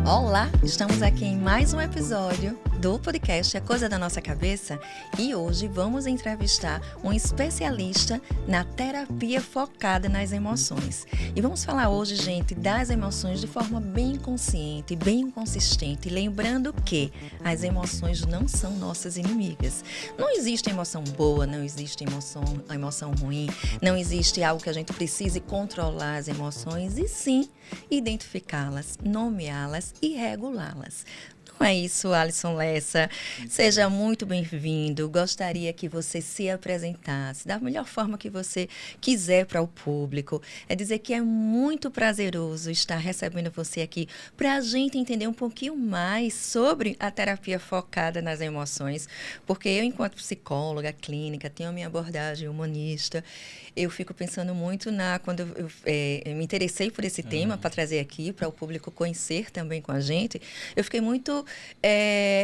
Olá, estamos aqui em mais um episódio do podcast A Coisa da Nossa Cabeça e hoje vamos entrevistar um especialista na terapia focada nas emoções. E vamos falar hoje, gente, das emoções de forma bem consciente, bem consistente, lembrando que as emoções não são nossas inimigas. Não existe emoção boa, não existe emoção ruim, não existe algo que a gente precise controlar as emoções e sim identificá-las, nomeá-las e regulá-las. Não é isso, Alisson Lessa? Seja muito bem-vindo. Gostaria que você se apresentasse da melhor forma que você quiser para o público. É dizer que é muito prazeroso estar recebendo você aqui para a gente entender um pouquinho mais sobre a terapia focada nas emoções, porque eu, enquanto psicóloga clínica, tenho a minha abordagem humanista. Eu fico pensando muito quando eu me interessei por esse tema para trazer aqui, para o público conhecer também com a gente, eu fiquei muito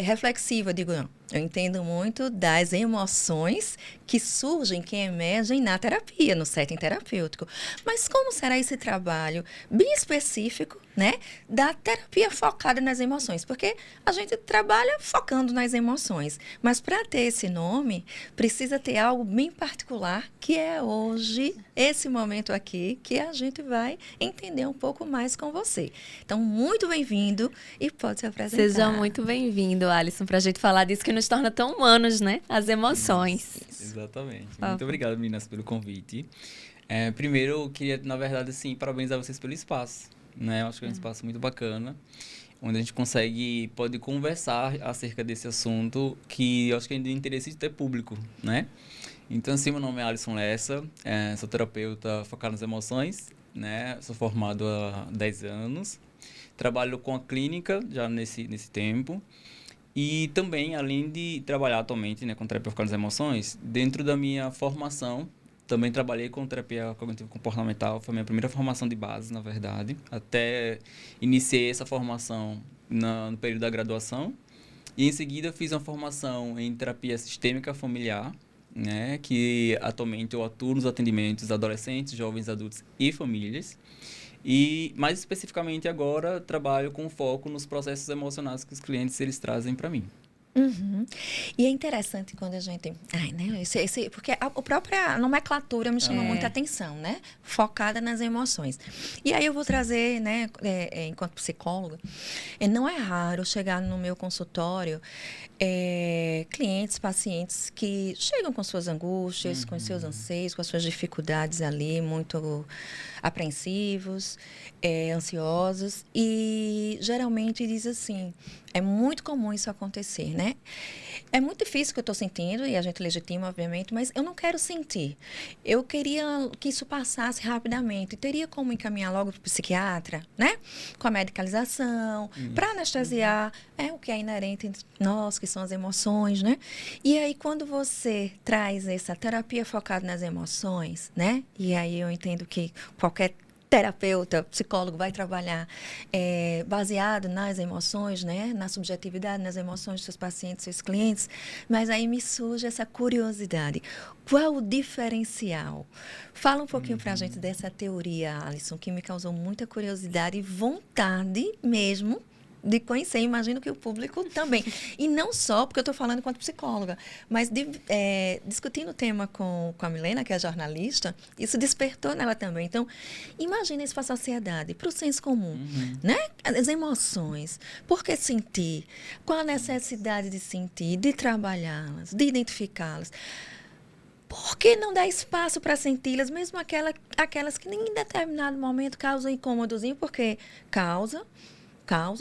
reflexiva, digo, não, eu entendo muito das emoções que surgem, que emergem na terapia, no setting terapêutico. Mas como será esse trabalho bem específico, né, da terapia focada nas emoções? Porque a gente trabalha focando nas emoções, mas para ter esse nome, precisa ter algo bem particular, que é hoje, esse momento aqui, que a gente vai entender um pouco mais com você. Então, muito bem-vindo e pode se apresentar. Seja muito bem-vindo, Alisson, para a gente falar disso que nos torna tão humanos, né? As emoções. Exatamente. Muito obrigado, meninas, pelo convite. Primeiro, eu queria, na verdade, assim, parabenizar vocês pelo espaço, né? Eu acho que é um espaço muito bacana, onde a gente pode conversar acerca desse assunto que eu acho que é de interesse de ter público, né? Então, assim, meu nome é Alisson Lessa, sou terapeuta focado nas emoções, né? Sou formado há 10 anos, trabalho com a clínica já nesse tempo. E também, além de trabalhar atualmente, né, com terapia focada nas emoções, dentro da minha formação, também trabalhei com terapia cognitivo-comportamental. Foi a minha primeira formação de base, na verdade. Até iniciei essa formação no período da graduação. E, em seguida, fiz uma formação em terapia sistêmica familiar, né, que atualmente eu atuo nos atendimentos adolescentes, jovens, adultos e famílias. E, mais especificamente agora, trabalho com foco nos processos emocionais que os clientes eles trazem para mim. Uhum. E é interessante quando a gente... porque a própria nomenclatura me chama muita atenção, né? Focada nas emoções. E aí eu vou trazer, né, enquanto psicóloga, não é raro chegar no meu consultório clientes, pacientes que chegam com suas angústias, com seus anseios, com as suas dificuldades ali, muito apreensivos, ansiosos, e geralmente diz assim, é muito comum isso acontecer, né? É muito difícil o que eu estou sentindo, e a gente legitima, obviamente, mas eu não quero sentir. Eu queria que isso passasse rapidamente. Teria como encaminhar logo para o psiquiatra, né? Com a medicalização, para anestesiar, o que é inerente entre nós, que são as emoções, né? E aí, quando você traz essa terapia focada nas emoções, né? E aí eu entendo que qualquer terapeuta, psicólogo vai trabalhar baseado nas emoções, né? Na subjetividade, nas emoções dos seus pacientes, seus clientes, mas aí me surge essa curiosidade. Qual o diferencial? Fala um pouquinho para a gente dessa teoria, Alisson, que me causou muita curiosidade e vontade mesmo de conhecer, imagino que o público também. E não só porque eu estou falando enquanto psicóloga, mas discutindo o tema com a Milena, que é jornalista, isso despertou nela também. Então, imagina isso para a sociedade, para o senso comum, né? As emoções, por que sentir? Qual a necessidade de sentir, de trabalhá-las, de identificá-las? Por que não dar espaço para senti-las, mesmo aquelas que em determinado momento causam incômodozinho, porque causa,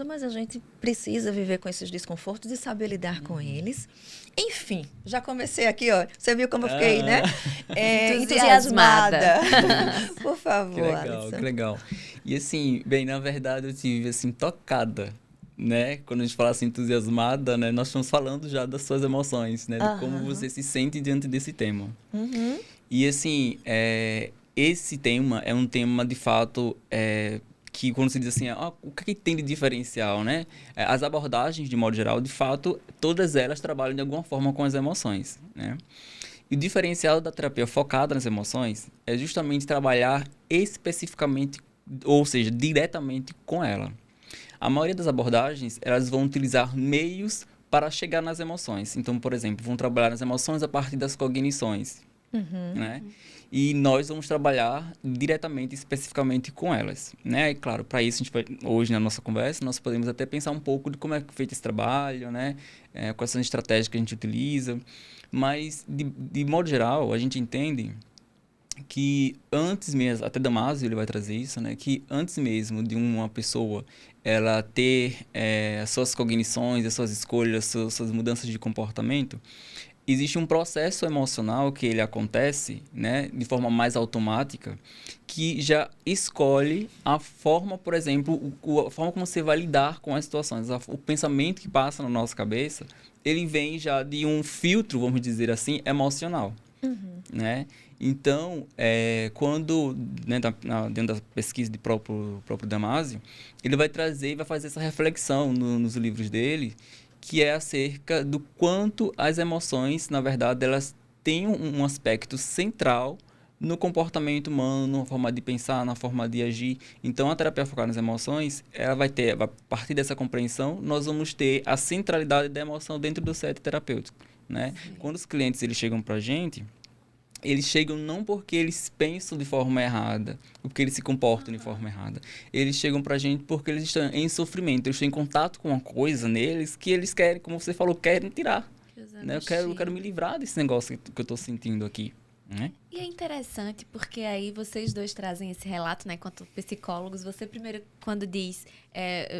mas a gente precisa viver com esses desconfortos e saber lidar com eles. Enfim, já comecei aqui, ó. Você viu como eu fiquei, né? Entusiasmada. Por favor, que legal, Alisson. Que legal. E assim, bem, na verdade eu tive assim, tocada, né? Quando a gente fala assim, entusiasmada, né? Nós estamos falando já das suas emoções, né? De como você se sente diante desse tema. E assim, esse tema é um tema, de fato, que quando se diz assim, o que tem de diferencial, né? As abordagens, de modo geral, de fato, todas elas trabalham de alguma forma com as emoções, né? E o diferencial da terapia focada nas emoções é justamente trabalhar especificamente, ou seja, diretamente com ela. A maioria das abordagens, elas vão utilizar meios para chegar nas emoções. Então, por exemplo, vão trabalhar nas emoções a partir das cognições, né? E nós vamos trabalhar diretamente, especificamente com elas, né? E claro, para isso, a gente vai, hoje na nossa conversa, nós podemos até pensar um pouco de como é feito esse trabalho, né? Quais são as estratégias que a gente utiliza. Mas, de modo geral, a gente entende que antes mesmo, até Damásio ele vai trazer isso, né? Que antes mesmo de uma pessoa ela ter as suas cognições, as suas escolhas, suas mudanças de comportamento, existe um processo emocional que ele acontece, né, de forma mais automática, que já escolhe a forma, por exemplo, a forma como você vai lidar com as situações. O pensamento que passa na nossa cabeça, ele vem já de um filtro, vamos dizer assim, emocional, né? Então, quando, né, dentro da pesquisa do próprio Damásio, ele vai trazer e vai fazer essa reflexão nos livros dele, que é acerca do quanto as emoções, na verdade, elas têm um aspecto central no comportamento humano, na forma de pensar, na forma de agir. Então, a terapia focada nas emoções, ela a partir dessa compreensão, nós vamos ter a centralidade da emoção dentro do set terapêutico, né? Quando os clientes eles chegam para a gente, eles chegam não porque eles pensam de forma errada, ou porque eles se comportam de forma errada. Eles chegam pra gente porque eles estão em sofrimento, eles estão em contato com uma coisa neles que eles querem, como você falou, querem tirar. Né? Eu quero me livrar desse negócio que eu tô sentindo aqui. Né? E é interessante porque aí vocês dois trazem esse relato, né? Enquanto psicólogos, você primeiro, quando diz,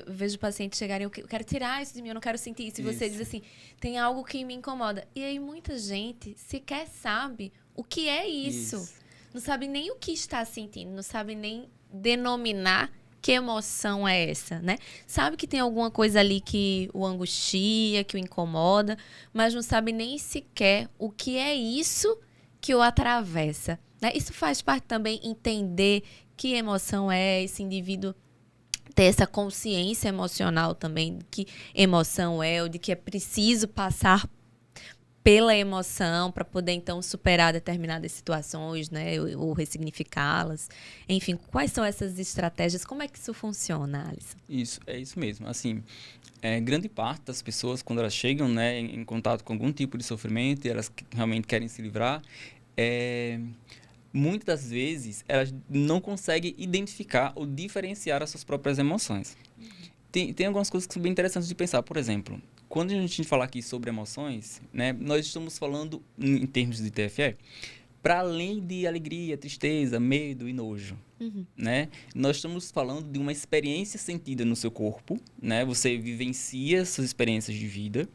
eu vejo pacientes chegarem, eu quero tirar isso de mim, eu não quero sentir isso. E você diz assim, tem algo que me incomoda. E aí muita gente sequer sabe o que é isso. Não sabe nem o que está sentindo, não sabe nem denominar que emoção é essa, né? Sabe que tem alguma coisa ali que o angustia, que o incomoda, mas não sabe nem sequer o que é isso que o atravessa, né? Isso faz parte também entender que emoção é esse indivíduo, ter essa consciência emocional também, de que emoção é, ou de que é preciso passar pela emoção para poder, então, superar determinadas situações, né? Ou ressignificá-las. Enfim, quais são essas estratégias? Como é que isso funciona, Alisson? Isso, é isso mesmo. Assim, grande parte das pessoas, quando elas chegam, né, em contato com algum tipo de sofrimento e elas realmente querem se livrar, muitas das vezes elas não conseguem identificar ou diferenciar as suas próprias emoções. Tem algumas coisas que são bem interessantes de pensar. Por exemplo, quando a gente fala aqui sobre emoções, né, nós estamos falando, em termos de TFE, para além de alegria, tristeza, medo e nojo. Né? Nós estamos falando de uma experiência sentida no seu corpo, né? Você vivencia suas experiências de vida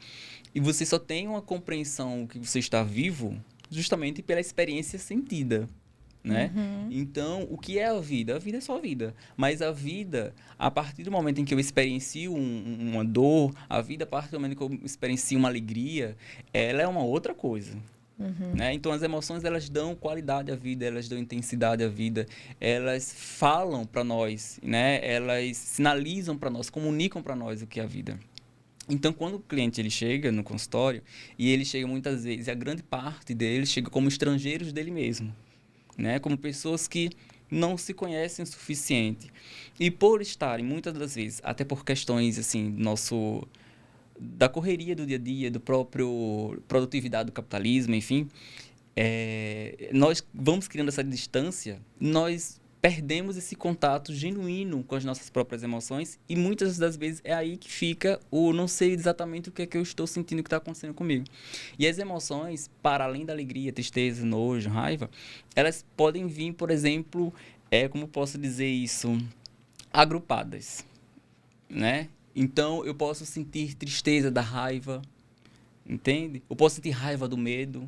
e você só tem uma compreensão que você está vivo justamente pela experiência sentida, né? Então, o que é a vida? A vida é só vida. Mas a vida, a partir do momento em que eu experiencio uma dor, a vida, a partir do momento que eu experiencio uma alegria, ela é uma outra coisa. Né? Então, as emoções, elas dão qualidade à vida, elas dão intensidade à vida, elas falam para nós, né? Elas sinalizam para nós, comunicam para nós o que é a vida. Então, quando o cliente ele chega no consultório, e ele chega muitas vezes, a grande parte deles chega como estrangeiros dele mesmo, né? Como pessoas que não se conhecem o suficiente. E por estarem, muitas das vezes, até por questões assim, da correria do dia a dia, do próprio produtividade do capitalismo, enfim, nós vamos criando essa distância, nós perdemos esse contato genuíno com as nossas próprias emoções e muitas das vezes é aí que fica o não sei exatamente o que é que eu estou sentindo, o que está acontecendo comigo. E as emoções, para além da alegria, tristeza, nojo, raiva, elas podem vir, por exemplo, como posso dizer isso, agrupadas, né? Então, eu posso sentir tristeza da raiva, entende? Eu posso sentir raiva do medo.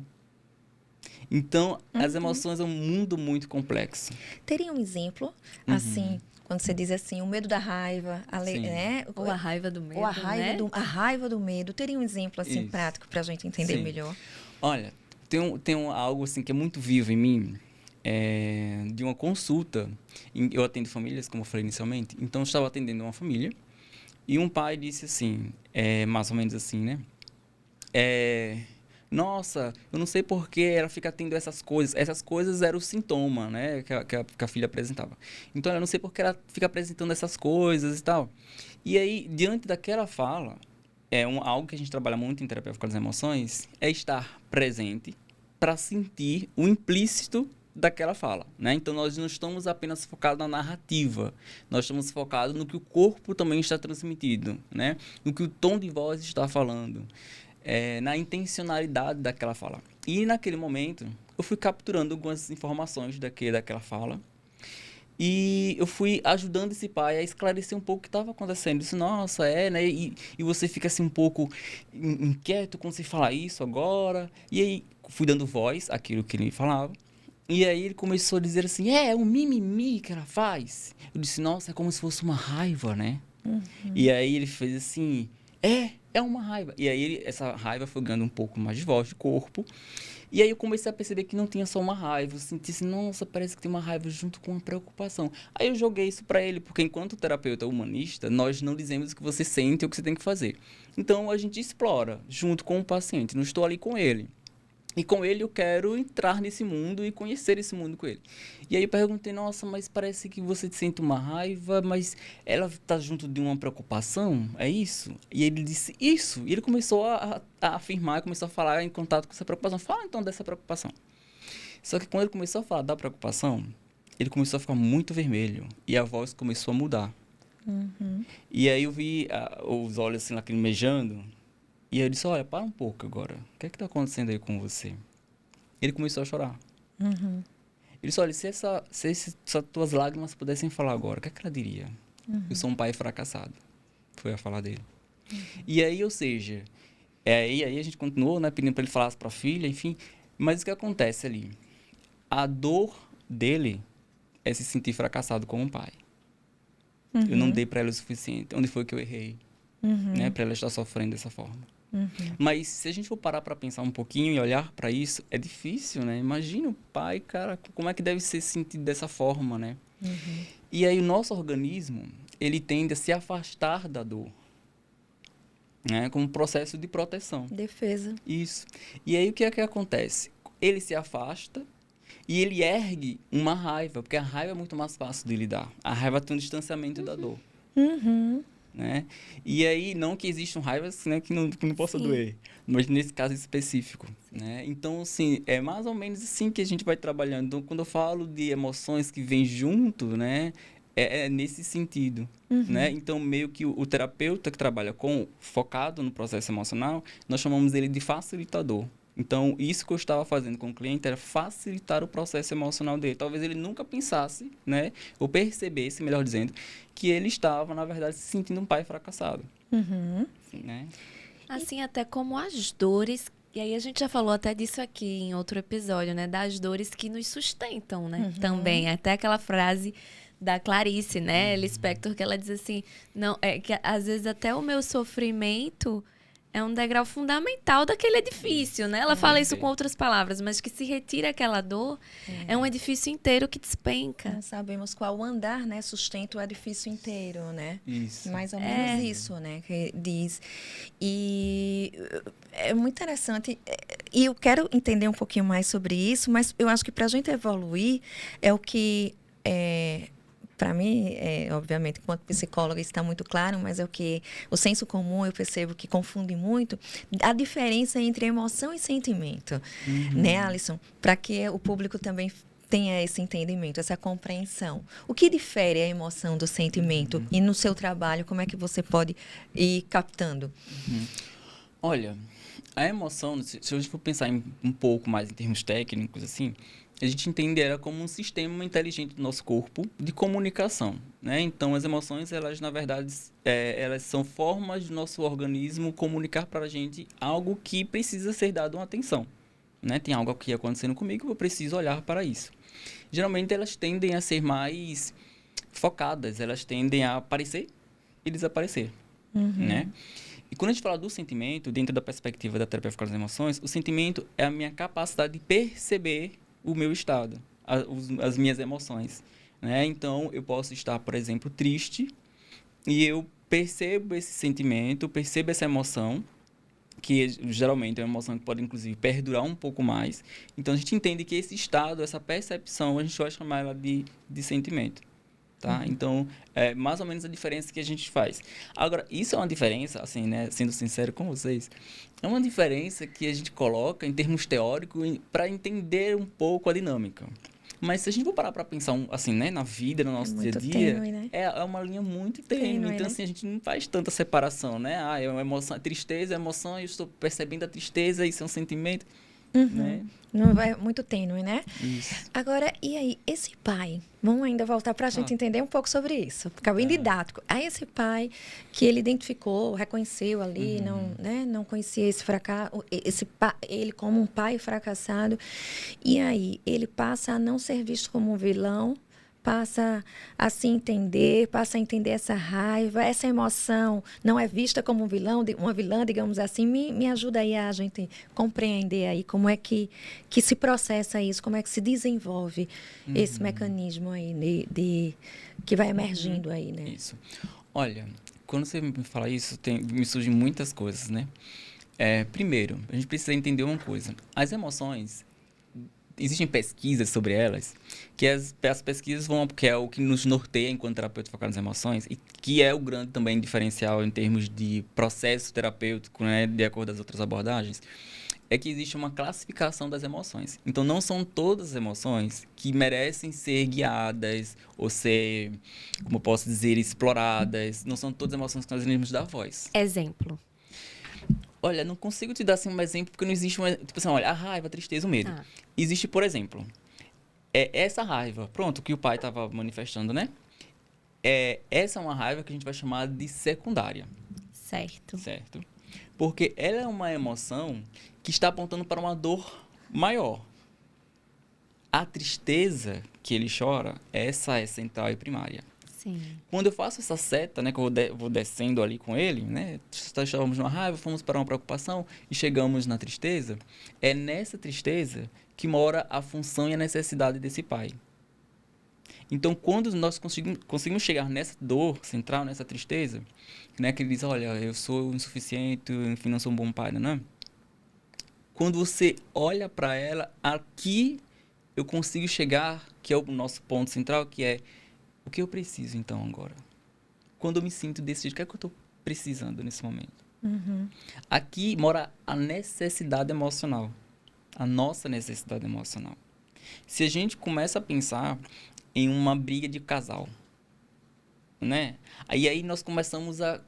Então, as emoções é um mundo muito complexo. Teria um exemplo, assim, quando você diz assim, o medo da raiva, né? Ou a raiva do medo, ou a raiva, né? a raiva do medo. Teria um exemplo, assim, Isso. prático para a gente entender melhor? Olha, tem algo assim que é muito vivo em mim, de uma consulta. Eu atendo famílias, como eu falei inicialmente. Então, eu estava atendendo uma família e um pai disse assim, mais ou menos assim, né? nossa, eu não sei por que ela fica tendo essas coisas. Essas coisas eram o sintoma, né, que a filha apresentava. Então, eu não sei por que ela fica apresentando essas coisas e tal. E aí, diante daquela fala, algo que a gente trabalha muito em terapia com as emoções, é estar presente para sentir o implícito daquela fala, né? Então, nós não estamos apenas focados na narrativa, nós estamos focados no que o corpo também está transmitindo, né? No que o tom de voz está falando, na intencionalidade daquela fala. E, naquele momento, eu fui capturando algumas informações daquela fala e eu fui ajudando esse pai a esclarecer um pouco o que estava acontecendo. Eu disse, nossa, né? E você fica assim um pouco inquieto quando você fala isso agora. E aí, fui dando voz àquilo que ele falava. E aí ele começou a dizer assim, é um mimimi que ela faz. Eu disse, nossa, é como se fosse uma raiva, né? Uhum. E aí ele fez assim, é uma raiva. E aí essa raiva foi ganhando um pouco mais de voz, de corpo. E aí eu comecei a perceber que não tinha só uma raiva. Eu senti assim, nossa, parece que tem uma raiva junto com uma preocupação. Aí eu joguei isso para ele, porque enquanto terapeuta humanista, nós não dizemos o que você sente ou o que você tem que fazer. Então a gente explora junto com o paciente, não estou ali com ele. E com ele eu quero entrar nesse mundo e conhecer esse mundo com ele. E aí eu perguntei, nossa, mas parece que você sente uma raiva, mas ela está junto de uma preocupação, é isso? E ele disse, isso. E ele começou a afirmar, começou a falar em contato com essa preocupação. Fala então dessa preocupação. Só que quando ele começou a falar da preocupação, ele começou a ficar muito vermelho e a voz começou a mudar. Uhum. E aí eu vi os olhos assim lacrimejando. E eu disse, olha, para um pouco agora. O que é que está acontecendo aí com você? Ele começou a chorar. Uhum. Ele disse, olha, se essas tuas lágrimas pudessem falar agora, o que é que ela diria? Uhum. Eu sou um pai fracassado. Foi a fala dele. Uhum. E aí, ou seja, aí a gente continuou, né, pedindo para ele falar para a filha, enfim. Mas o que acontece ali? A dor dele é se sentir fracassado como um pai. Uhum. Eu não dei para ela o suficiente. Onde foi que eu errei? Uhum. Né, para ela estar sofrendo dessa forma. Uhum. Mas se a gente for parar para pensar um pouquinho e olhar para isso, é difícil, né? Imagina o pai, cara, como é que deve ser sentido dessa forma, né? Uhum. E aí o nosso organismo, ele tende a se afastar da dor, né? Como um processo de proteção. Defesa. Isso. E aí o que é que acontece? Ele se afasta e ele ergue uma raiva, porque a raiva é muito mais fácil de lidar. A raiva tem um distanciamento da dor. Uhum. Né? E aí, não que existam raivas, né, que não possa doer, mas nesse caso específico, né? Então, assim, é mais ou menos assim que a gente vai trabalhando. Então, quando eu falo de emoções que vêm junto, né, é nesse sentido, né? Então, meio que o terapeuta que trabalha focado no processo emocional, nós chamamos ele de facilitador. Então, isso que eu estava fazendo com o cliente era facilitar o processo emocional dele. Talvez ele nunca pensasse, né, ou percebesse, melhor dizendo, que ele estava, na verdade, se sentindo um pai fracassado. Uhum. Né? Assim, até como as dores, e aí a gente já falou até disso aqui em outro episódio, né, das dores que nos sustentam, né, também. Até aquela frase da Clarice, né, Lispector, que ela diz assim, não, que às vezes até o meu sofrimento é um degrau fundamental daquele edifício, né? Ela fala isso com outras palavras, mas que se retira aquela dor, é um edifício inteiro que despenca. Nós sabemos qual andar, né, sustenta o edifício inteiro, né? Isso. Mais ou menos isso, né, que diz. E é muito interessante. E eu quero entender um pouquinho mais sobre isso, mas eu acho que para a gente evoluir é o que... Para mim, obviamente, enquanto psicóloga, isso está muito claro, mas é o que o senso comum eu percebo que confunde muito a diferença entre emoção e sentimento, né, Alisson? Para que o público também tenha esse entendimento, essa compreensão. O que difere a emoção do sentimento? E no seu trabalho, como é que você pode ir captando? Olha, a emoção, se a gente for pensar um pouco mais em termos técnicos, assim, a gente entende ela como um sistema inteligente do nosso corpo de comunicação, né? Então, as emoções, elas, na verdade, elas são formas do nosso organismo comunicar para a gente algo que precisa ser dado uma atenção, né? Tem algo aqui acontecendo comigo, eu preciso olhar para isso. Geralmente, elas tendem a ser mais focadas, elas tendem a aparecer e desaparecer, né? E quando a gente fala do sentimento, dentro da perspectiva da terapia com as emoções, o sentimento é a minha capacidade de perceber o meu estado, as minhas emoções, né? Então, eu posso estar, por exemplo, triste e eu percebo esse sentimento, percebo essa emoção que geralmente é uma emoção que pode, inclusive, perdurar um pouco mais. Então, a gente entende que esse estado, essa percepção, a gente vai chamar ela de sentimento. Tá? Então, é mais ou menos a diferença que a gente faz. Agora, isso é uma diferença, assim, né, sendo sincero com vocês, é uma diferença que a gente coloca em termos teóricos para entender um pouco a dinâmica. Mas se a gente for parar para pensar, assim, né, na vida, no nosso dia a dia, tênue, né? é uma linha muito tênue. Então, né? assim, a gente não faz tanta separação, né? Ah, é uma emoção, tristeza é emoção, eu estou percebendo a tristeza, isso é um sentimento, né? Não é muito tênue, né? Isso. Agora, e aí, esse pai? Vamos ainda voltar para a gente entender um pouco sobre isso. Fica bem didático. Aí esse pai que ele identificou, reconheceu ali, não conhecia esse fracasso, ele como um pai fracassado. E aí, ele passa a não ser visto como um vilão, passa a se entender, passa a entender essa raiva, essa emoção não é vista como um vilão, uma vilã, digamos assim. Me ajuda aí a gente compreender aí como é que se processa isso, como é que se desenvolve esse mecanismo aí que vai emergindo aí, né? Isso. Olha, quando você me fala isso, me surgem muitas coisas, né? Primeiro, a gente precisa entender uma coisa. As emoções, existem pesquisas sobre elas, que as pesquisas que é o que nos norteia enquanto terapeuta focado nas emoções, e que é o grande também diferencial em termos de processo terapêutico, né, de acordo com as outras abordagens, é que existe uma classificação das emoções. Então, não são todas as emoções que merecem ser guiadas ou ser, como eu posso dizer, exploradas. Não são todas as emoções que nós iremos dar voz. Exemplo. Olha, não consigo te dar assim, um exemplo, porque não existe uma... Tipo assim, olha, a raiva, a tristeza, o medo. Existe, por exemplo, essa raiva, pronto, que o pai estava manifestando, né? Essa é uma raiva que a gente vai chamar de secundária. Certo. Certo. Porque ela é uma emoção que está apontando para uma dor maior. A tristeza que ele chora, essa é central e primária. Sim. Quando eu faço essa seta, né, que eu vou descendo ali com ele, né, estávamos numa raiva, fomos para uma preocupação e chegamos na tristeza, é nessa tristeza que mora a função e a necessidade desse pai. Então, quando nós conseguimos chegar nessa dor central, nessa tristeza, né, que ele diz, olha, eu sou insuficiente, enfim, não sou um bom pai, né? Quando você olha para ela, aqui eu consigo chegar, que é o nosso ponto central, que é o que eu preciso, então, agora? Quando eu me sinto desse jeito, o que é que eu estou precisando nesse momento? Aqui mora a necessidade emocional. A nossa necessidade emocional. Se a gente começa a pensar em uma briga de casal, né? Aí nós começamos a...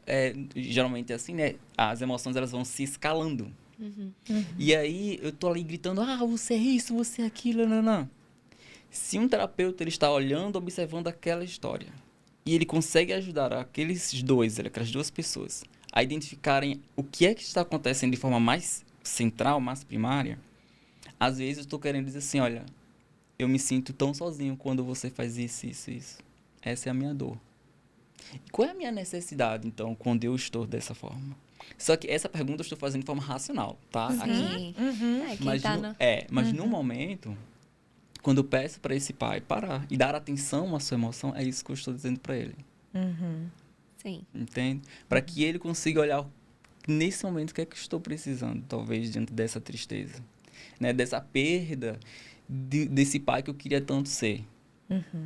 geralmente é assim, né? As emoções, elas vão se escalando. E aí, eu tô ali gritando, você é isso, você é aquilo, não. Se um terapeuta ele está olhando, observando aquela história, e ele consegue ajudar aquelas duas pessoas, a identificarem o que é que está acontecendo de forma mais central, mais primária, às vezes eu estou querendo dizer assim, olha, eu me sinto tão sozinho quando você faz isso. Essa é a minha dor. E qual é a minha necessidade, então, quando eu estou dessa forma? Só que essa pergunta eu estou fazendo de forma racional, tá? Aqui. Mas no momento, quando eu peço para esse pai parar e dar atenção à sua emoção, é isso que eu estou dizendo para ele. Sim. Entende? Para que ele consiga olhar nesse momento o que é que eu estou precisando, talvez, diante dessa tristeza. Né? Dessa perda desse pai que eu queria tanto ser.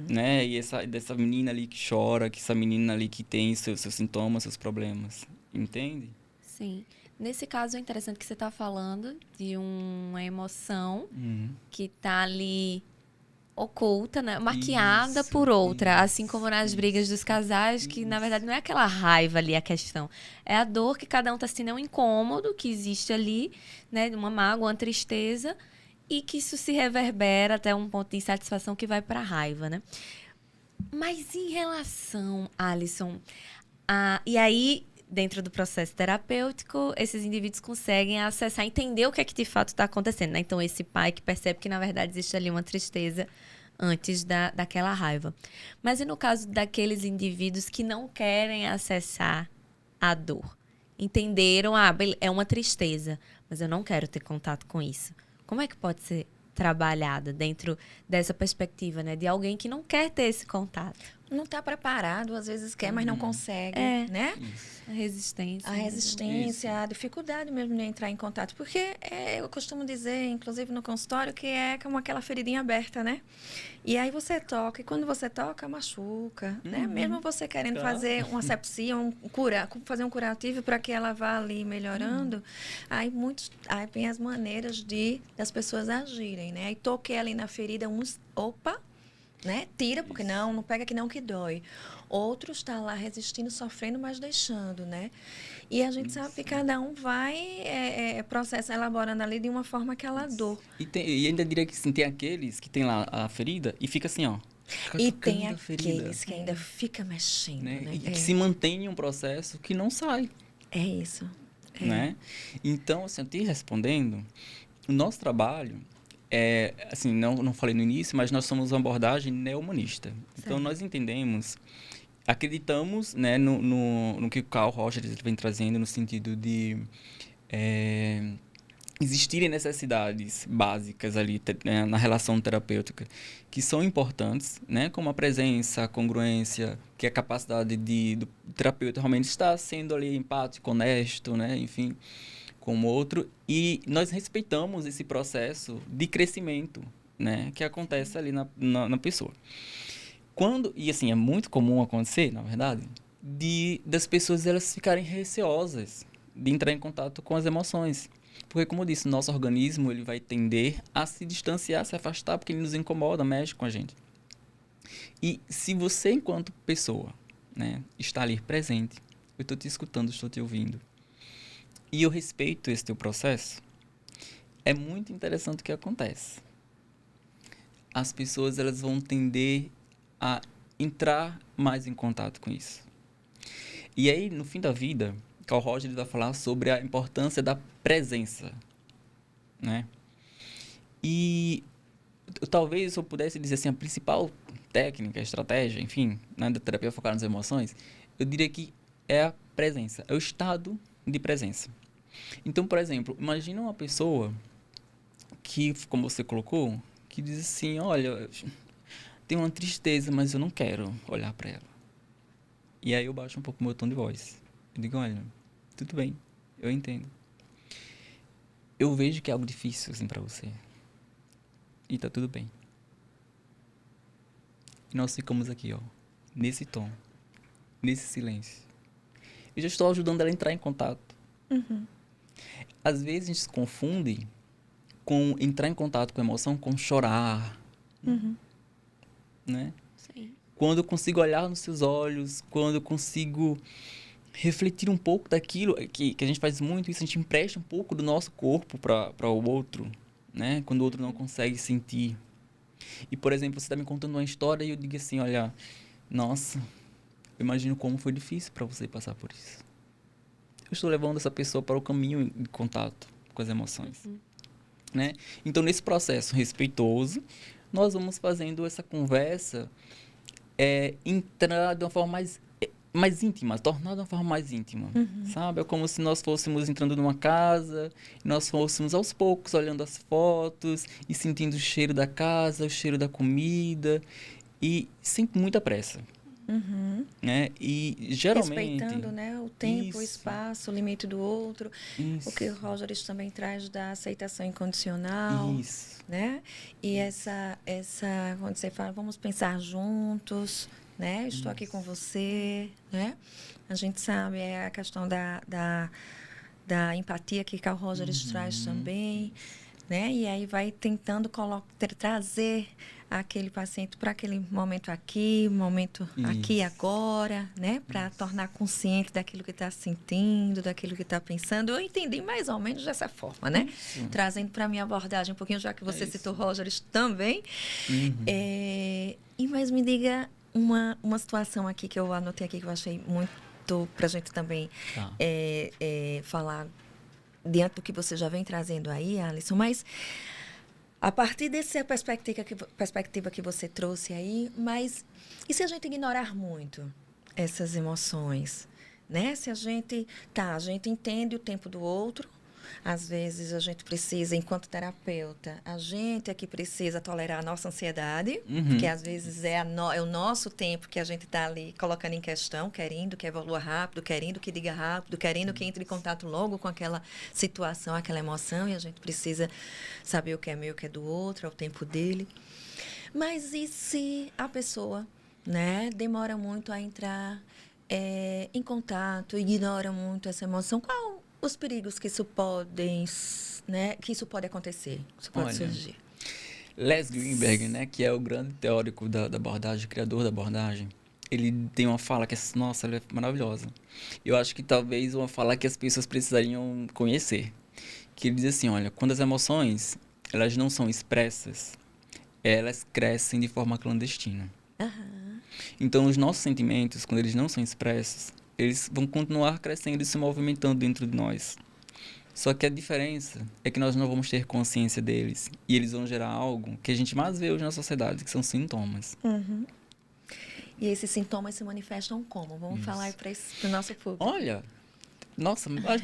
Né? E dessa menina ali que chora, essa menina ali que tem seus sintomas, seus problemas. Entende? Sim. Nesse caso, é interessante que você está falando de uma emoção que está ali oculta, né? Maquiada por outra. Assim como nas brigas dos casais, que na verdade não é aquela raiva ali a questão. É a dor que cada um está sentindo, é um incômodo que existe ali, né? Uma mágoa, uma tristeza, e que isso se reverbera até um ponto de insatisfação que vai para a raiva, né? Mas em relação, Alisson, e aí, dentro do processo terapêutico, esses indivíduos conseguem acessar, entender o que é que de fato está acontecendo, né? Então, esse pai que percebe que, na verdade, existe ali uma tristeza antes daquela raiva. Mas e no caso daqueles indivíduos que não querem acessar a dor? Entenderam, é uma tristeza, mas eu não quero ter contato com isso. Como é que pode ser trabalhada dentro dessa perspectiva, né? De alguém que não quer ter esse contato? não está preparado, às vezes quer, mas não consegue, né? Isso. A resistência. A resistência, a dificuldade mesmo de entrar em contato. Porque eu costumo dizer, inclusive no consultório, que é como aquela feridinha aberta, né? E aí você toca, e quando você toca, machuca, né? Mesmo você querendo fazer uma asepsia, fazer um curativo para que ela vá ali melhorando, aí vem as maneiras das pessoas agirem, né? Aí toquei ali na ferida, opa, né? Tira, porque não pega que não que dói. Outros está lá resistindo, sofrendo, mas deixando, né? E a gente sabe que cada um vai processar, elaborando ali de uma forma que ela dor. E ainda diria que sim, tem aqueles que tem lá a ferida e fica assim, ó. E tem aqueles que ainda fica mexendo, né? E que se mantém em um processo que não sai. É isso. Né? Então, assim, eu te respondendo, o nosso trabalho assim, não falei no início, mas nós somos uma abordagem neo-humanista. Então, nós entendemos, acreditamos, né, no que o Carl Rogers vem trazendo, no sentido de existirem necessidades básicas ali na relação terapêutica que são importantes, né, como a presença, a congruência, que é a capacidade do terapeuta realmente estar sendo ali empático, honesto, né, enfim, com o outro, e nós respeitamos esse processo de crescimento, né, que acontece ali na pessoa. E assim, é muito comum acontecer, na verdade, das pessoas elas ficarem receosas de entrar em contato com as emoções. Porque, como eu disse, nosso organismo ele vai tender a se distanciar, se afastar, porque ele nos incomoda, mexe com a gente. E se você, enquanto pessoa, né, está ali presente, eu estou te escutando, estou te ouvindo, e eu respeito esse teu processo, é muito interessante o que acontece. As pessoas elas vão tender a entrar mais em contato com isso. E aí, no fim da vida, Carl Rogers vai falar sobre a importância da presença, né? E talvez eu pudesse dizer assim, a principal técnica, estratégia, enfim, né, da terapia focada nas emoções, eu diria que é a presença, é o estado de presença. Então, por exemplo, imagina uma pessoa que, como você colocou, que diz assim, olha, tem uma tristeza, mas eu não quero olhar para ela. E aí eu baixo um pouco o meu tom de voz. Eu digo, olha, tudo bem, eu entendo. Eu vejo que é algo difícil assim para você. E tá tudo bem. E nós ficamos aqui, ó, nesse tom, nesse silêncio. Eu já estou ajudando ela a entrar em contato. Às vezes a gente se confunde com entrar em contato com a emoção com chorar. Né? Sim. Quando eu consigo olhar nos seus olhos, quando eu consigo refletir um pouco daquilo, que a gente faz muito isso, a gente empresta um pouco do nosso corpo para o outro, né? Quando o outro não consegue sentir. E, por exemplo, você está me contando uma história e eu digo assim, olha, nossa, eu imagino como foi difícil para você passar por isso. Eu estou levando essa pessoa para o caminho de contato com as emoções. Né? Então, nesse processo respeitoso, nós vamos fazendo essa conversa entrar de uma forma mais íntima, tornar de uma forma mais íntima, sabe? É como se nós fôssemos entrando numa casa, e nós fôssemos aos poucos olhando as fotos e sentindo o cheiro da casa, o cheiro da comida, e sem muita pressa. Né? E geralmente... Respeitando, né, o tempo, Isso. o espaço, o limite do outro. Isso. O que o Rogers também traz da aceitação incondicional. Isso. Né? E essa, quando você fala, vamos pensar juntos, né? Estou aqui com você, né? A gente sabe, é a questão da empatia que Carl Rogers traz também, né? E aí vai tentando trazer aquele paciente para aquele momento aqui e agora, né? Para tornar consciente daquilo que está sentindo, daquilo que está pensando. Eu entendi mais ou menos dessa forma, né? Trazendo para a minha abordagem um pouquinho, já que você citou Rogers também. Mas me diga uma situação aqui que eu anotei aqui que eu achei muito para a gente também falar diante do que você já vem trazendo aí, Alisson, mas a partir dessa perspectiva que você trouxe aí, mas e se a gente ignorar muito essas emoções, né? Se a gente entende o tempo do outro, às vezes a gente precisa, enquanto terapeuta, a gente é que precisa tolerar a nossa ansiedade, porque às vezes é o nosso tempo que a gente está ali colocando em questão, querendo que evolua rápido, querendo que diga rápido, querendo que entre em contato logo com aquela situação, aquela emoção, e a gente precisa saber o que é meu, o que é do outro, é o tempo dele. Mas e se a pessoa, né, demora muito a entrar em contato, ignora muito essa emoção? Qual os perigos que isso podem, né, que isso pode acontecer, isso pode surgir? Les Greenberg, né, que é o grande teórico da abordagem, criador da abordagem, ele tem uma fala que, nossa, ela é maravilhosa. Eu acho que talvez uma fala que as pessoas precisariam conhecer. Que ele diz assim, olha, quando as emoções, elas não são expressas, elas crescem de forma clandestina. Então, os nossos sentimentos, quando eles não são expressos, eles vão continuar crescendo e se movimentando dentro de nós. Só que a diferença é que nós não vamos ter consciência deles. E eles vão gerar algo que a gente mais vê hoje na sociedade, que são sintomas. E esses sintomas se manifestam como? Vamos falar para o nosso público. Olha, nossa, das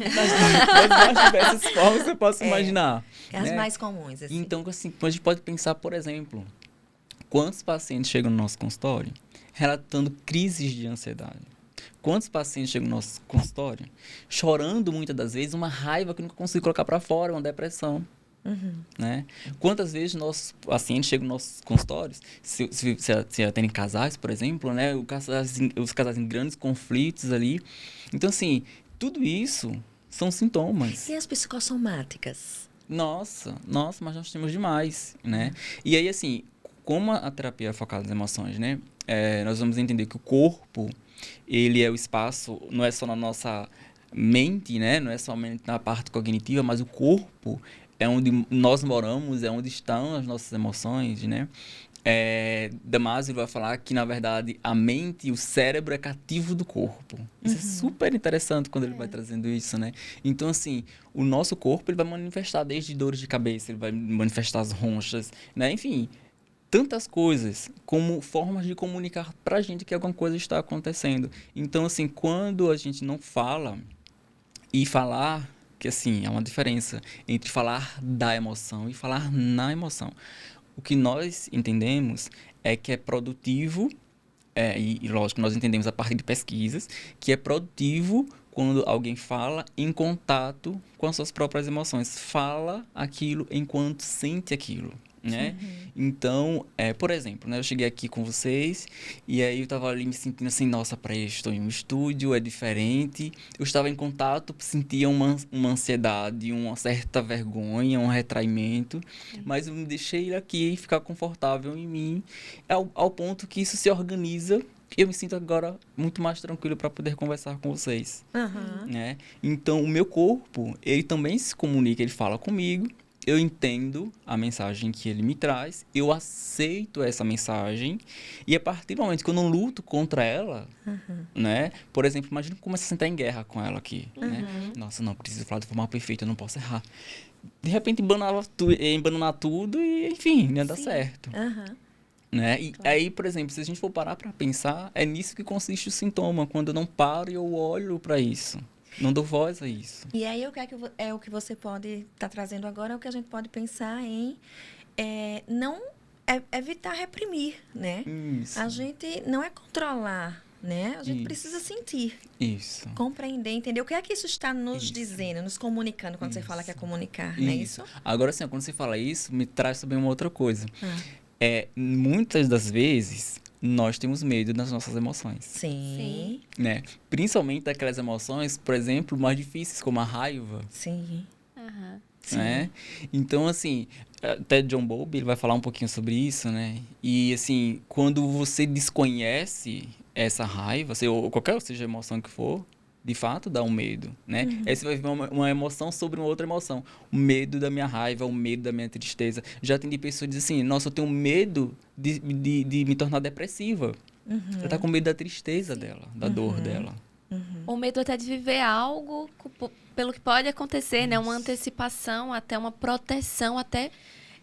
mais diversas formas você possa imaginar. As mais comuns, assim. Então, assim, a gente pode pensar, por exemplo, quantos pacientes chegam no nosso consultório relatando crises de ansiedade? Quantos pacientes chegam no nosso consultório chorando, muitas das vezes, uma raiva que nunca consigo colocar para fora, uma depressão? Né? Quantas vezes nossos pacientes chegam nos nossos consultórios, se atendem casais, por exemplo, né? Os casais em grandes conflitos ali. Então, assim, tudo isso são sintomas. E as psicossomáticas? Nossa, mas nós temos demais, né? E aí, assim, como a terapia é focada nas emoções, né? Nós vamos entender que o corpo, ele é o espaço, não é só na nossa mente, né? Não é somente na parte cognitiva, mas o corpo é onde nós moramos, é onde estão as nossas emoções, né? Damasio vai falar que, na verdade, a mente e o cérebro é cativo do corpo. Isso é super interessante quando ele vai trazendo isso, né? Então, assim, o nosso corpo ele vai manifestar desde dores de cabeça, ele vai manifestar as ronchas, né? Enfim, tantas coisas como formas de comunicar pra gente que alguma coisa está acontecendo. Então, assim, quando a gente não fala e falar, que assim, há uma diferença entre falar da emoção e falar na emoção. O que nós entendemos é que é produtivo, e lógico, nós entendemos a partir de pesquisas, que é produtivo quando alguém fala em contato com as suas próprias emoções. Fala aquilo enquanto sente aquilo, né? Então, por exemplo, né, eu cheguei aqui com vocês e aí eu estava ali me sentindo assim, nossa, estou em um estúdio, é diferente. Eu estava em contato, sentia uma ansiedade, uma certa vergonha, um retraimento, mas eu me deixei aqui ficar confortável em mim, ao ponto que isso se organiza. Eu me sinto agora muito mais tranquilo para poder conversar com vocês, né? Então, o meu corpo, ele também se comunica, ele fala comigo, eu entendo a mensagem que ele me traz, eu aceito essa mensagem, e a partir do momento que eu não luto contra ela, né? Por exemplo, imagina que eu começo a entrar em guerra com ela aqui, né? Nossa, não, preciso falar de forma perfeita, eu não posso errar. De repente, embananar tudo e, enfim, não ia dar certo. Né? E aí, por exemplo, se a gente for parar para pensar, é nisso que consiste o sintoma, quando eu não paro e eu olho para isso. Não dou voz a isso. E aí, o que você pode estar trazendo agora, é o que a gente pode pensar em não evitar reprimir, né? Isso. A gente não é controlar, né? A gente precisa sentir. Isso. Compreender, entender. O que é que isso está nos dizendo, nos comunicando, quando você fala que é comunicar, não é isso? Agora, assim, quando você fala isso, me traz também uma outra coisa. Muitas das vezes, nós temos medo das nossas emoções. Sim. Né? Principalmente daquelas emoções, por exemplo, mais difíceis, como a raiva. Sim. Né? Então, assim, até John Bowlby, ele vai falar um pouquinho sobre isso, né? E, assim, quando você desconhece essa raiva, ou qualquer seja a emoção que for, de fato dá um medo, né? Aí você vai ver uma emoção sobre uma outra emoção. O medo da minha raiva, o medo da minha tristeza. Já atendi pessoas que dizem assim, nossa, eu tenho medo de me tornar depressiva. Ela tá com medo da tristeza dela, da dor dela. Ou medo até de viver algo pelo que pode acontecer, né? Uma antecipação, até uma proteção, até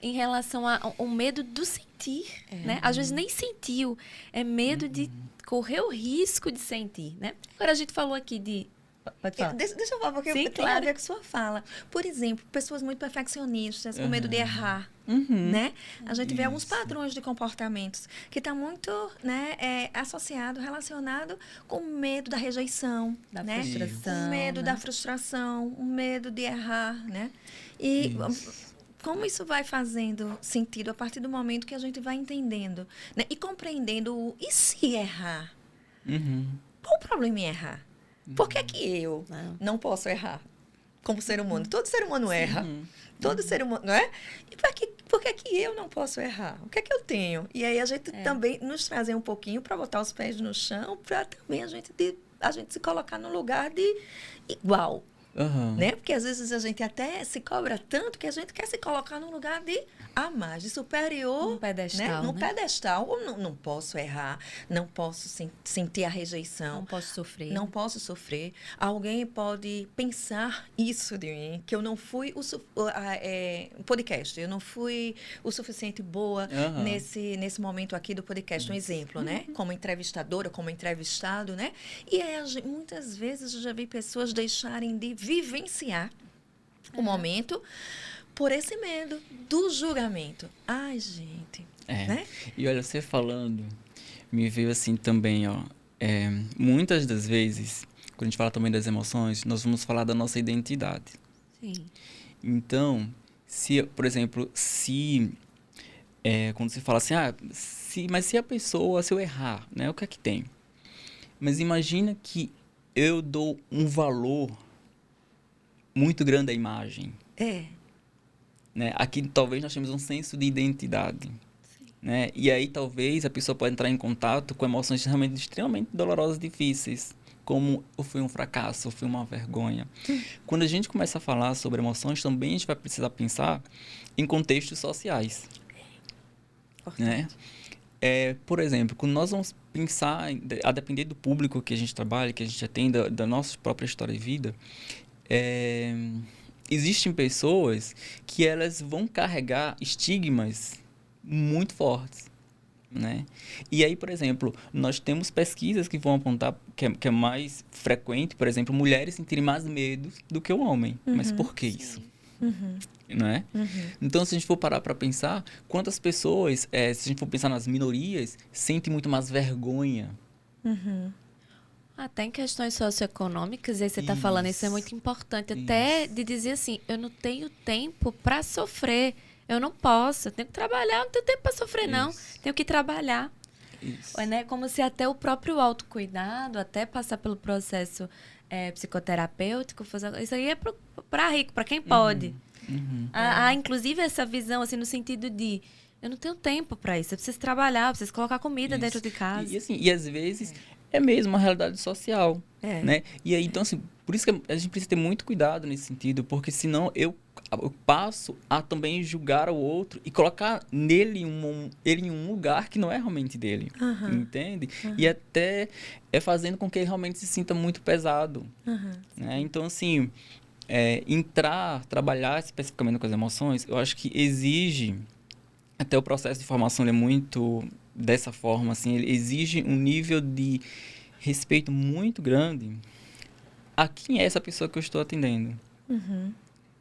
em relação ao medo do sentir, né? Às vezes nem sentiu, é medo de correr o risco de sentir, né? Agora a gente falou aqui de Pode falar. Deixa eu falar, porque Sim, tem a ver com sua fala. Por exemplo, pessoas muito perfeccionistas, com medo de errar, né? A gente vê alguns padrões de comportamentos que está muito, né, associado, relacionado com o medo da rejeição, Da né? frustração. O medo né? da frustração, o medo de errar, né? E como isso vai fazendo sentido a partir do momento que a gente vai entendendo, né? E compreendendo e se errar? Qual o problema em errar? Por que que eu não posso errar como ser humano? Todo ser humano erra. Todo ser humano, não é? E por que que eu não posso errar? O que é que eu tenho? E aí a gente também nos trazer um pouquinho para botar os pés no chão, para também a gente se colocar no lugar de igual. Né? Porque às vezes a gente até se cobra tanto que a gente quer se colocar num lugar de a mais, de superior. Num pedestal, né? Num né? pedestal. Ou não posso errar, não posso sentir a rejeição. Não posso sofrer. Não posso sofrer. Alguém pode pensar isso de mim, que eu não fui podcast, eu não fui o suficiente boa nesse momento aqui do podcast. Um exemplo, né? Como entrevistadora, como entrevistado, né? E aí, muitas vezes eu já vi pessoas deixarem de vivenciar o momento por esse medo do julgamento. Ai, gente. Né? E olha, você falando, me veio assim também, ó. Muitas das vezes, quando a gente fala também das emoções, nós vamos falar da nossa identidade. Sim. Então, por exemplo, quando se fala assim, mas se a pessoa, se eu errar, né, o que é que tem? Mas imagina que eu dou um valor muito grande à imagem. Né? Aqui talvez nós temos um senso de identidade. Né? E aí talvez a pessoa pode entrar em contato com emoções realmente extremamente dolorosas e difíceis, como eu fui um fracasso, eu fui uma vergonha. Quando a gente começa a falar sobre emoções, também a gente vai precisar pensar em contextos sociais. Né? Por exemplo, quando nós vamos pensar, a depender do público que a gente trabalha, que a gente atende, da nossa própria história de vida, existem pessoas que elas vão carregar estigmas muito fortes, né? E aí, por exemplo, nós temos pesquisas que vão apontar que é mais frequente, por exemplo, mulheres sentirem mais medo do que o homem. Mas por que isso? Não é? Então, se a gente for parar para pensar, quantas pessoas, se a gente for pensar nas minorias, sentem muito mais vergonha. Até em questões socioeconômicas, aí você está falando, isso é muito importante. Até de dizer assim, eu não tenho tempo para sofrer. Eu não posso, eu tenho que trabalhar, não tenho tempo para sofrer, não. Tenho que trabalhar. Né? Como se até o próprio autocuidado, até passar pelo processo psicoterapêutico, isso aí é para rico, para quem pode. Há, inclusive, essa visão, assim, no sentido de eu não tenho tempo para isso, eu preciso trabalhar, eu preciso colocar comida dentro de casa. E às vezes é mesmo uma realidade social, né? E aí, então, assim, por isso que a gente precisa ter muito cuidado nesse sentido, porque senão eu passo a também julgar o outro e colocar ele em um lugar que não é realmente dele, entende? E até fazendo com que ele realmente se sinta muito pesado. Né? Então, assim, trabalhar especificamente com as emoções, eu acho que exige, até o processo de formação é muito dessa forma, assim, ele exige um nível de respeito muito grande a quem é essa pessoa que eu estou atendendo.